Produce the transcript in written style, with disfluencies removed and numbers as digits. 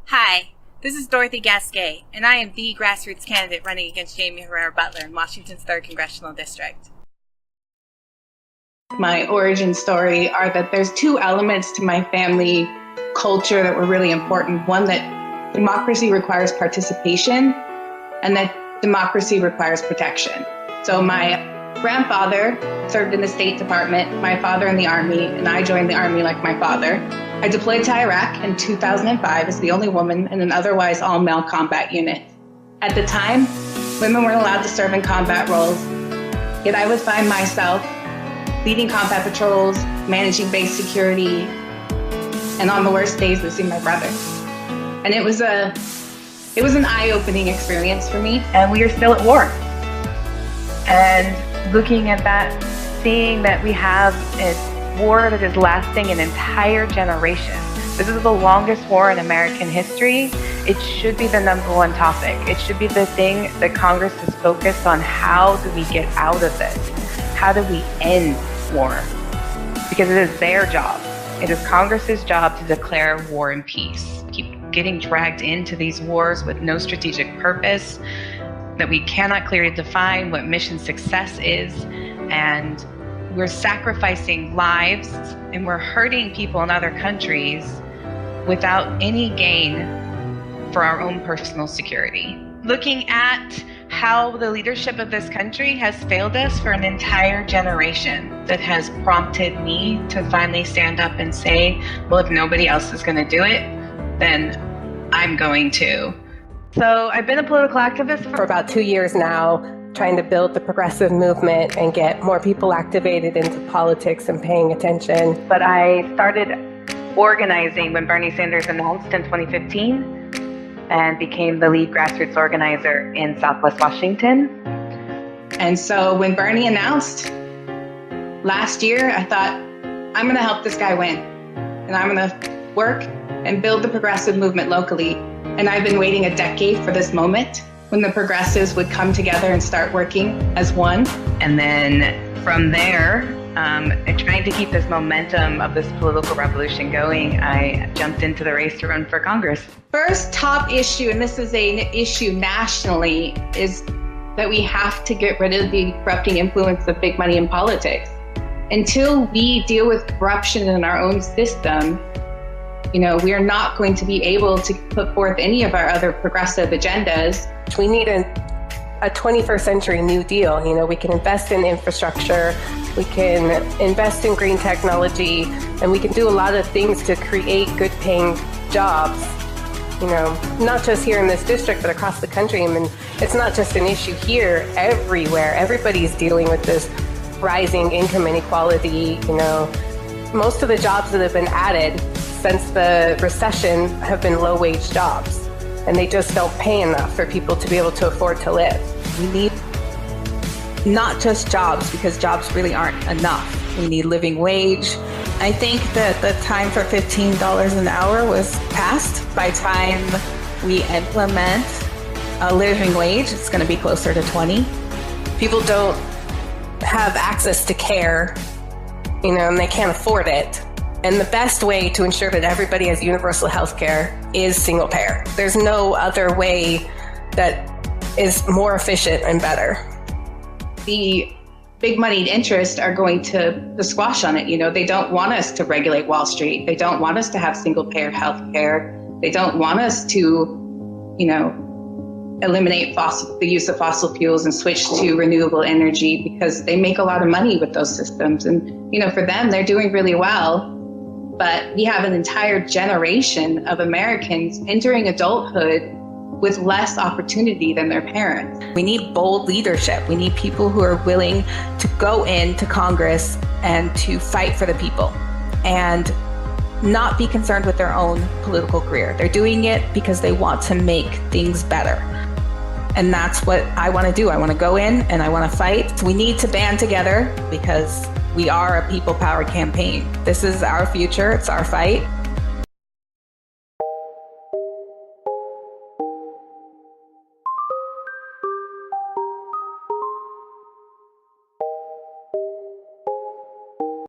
Hi, this is Dorothy Gasque, and I am the grassroots candidate running against Jamie Herrera Butler in Washington's 3rd Congressional District. My origin story are that there's two elements to my family culture that were really important. One, that democracy requires participation, and that democracy requires protection. So my grandfather served in the State Department, my father in the Army, and I joined the Army like my father. I deployed to Iraq in 2005 as the only woman in an otherwise all-male combat unit. At the time, women weren't allowed to serve in combat roles, yet I would find myself leading combat patrols, managing base security, and on the worst days, losing my brother. And it was an eye-opening experience for me. And we are still at war. And looking at that, seeing that we have a war that is lasting an entire generation. This is the longest war in American history. It should be the number one topic. It should be the thing that Congress is focused on. How do we get out of this? How do we end war? Because it is their job. It is Congress's job to declare war and peace. Keep getting dragged into these wars with no strategic purpose, that we cannot clearly define what mission success is, and we're sacrificing lives and we're hurting people in other countries without any gain for our own personal security. Looking at how the leadership of this country has failed us for an entire generation, that has prompted me to finally stand up and say, well, if nobody else is going to do it, then I'm going to. So I've been a political activist for about 2 years now, trying to build the progressive movement and get more people activated into politics and paying attention. But I started organizing when Bernie Sanders announced in 2015 and became the lead grassroots organizer in Southwest Washington. And so when Bernie announced last year, I thought, I'm going to help this guy win. And I'm going to work and build the progressive movement locally. And I've been waiting a decade for this moment when the progressives would come together and start working as one. And then from there, trying to keep this momentum of this political revolution going, I jumped into the race to run for Congress. First top issue, and this is an issue nationally, is that we have to get rid of the corrupting influence of big money in politics. Until we deal with corruption in our own system, we are not going to be able to put forth any of our other progressive agendas. We need a 21st century New Deal. We can invest in infrastructure, we can invest in green technology, and we can do a lot of things to create good paying jobs, not just here in this district, but across the country. I mean, it's not just an issue here, everywhere. Everybody's dealing with this rising income inequality. Most of the jobs that have been added since the recession have been low-wage jobs, and they just don't pay enough for people to be able to afford to live. We need not just jobs, because jobs really aren't enough. We need living wage. I think that the time for $15 an hour was past. By the time we implement a living wage, it's going to be closer to 20. People don't have access to care, and they can't afford it. And the best way to ensure that everybody has universal health care is single payer. There's no other way that is more efficient and better. The big moneyed interests are going to squash on it. They don't want us to regulate Wall Street. They don't want us to have single payer health care. They don't want us to, eliminate the use of fossil fuels and switch to renewable energy, because they make a lot of money with those systems. And, for them, they're doing really well. But we have an entire generation of Americans entering adulthood with less opportunity than their parents. We need bold leadership. We need people who are willing to go into Congress and to fight for the people and not be concerned with their own political career. They're doing it because they want to make things better. And that's what I want to do. I want to go in and I want to fight. So we need to band together because we are a people power campaign. This is our future. It's our fight.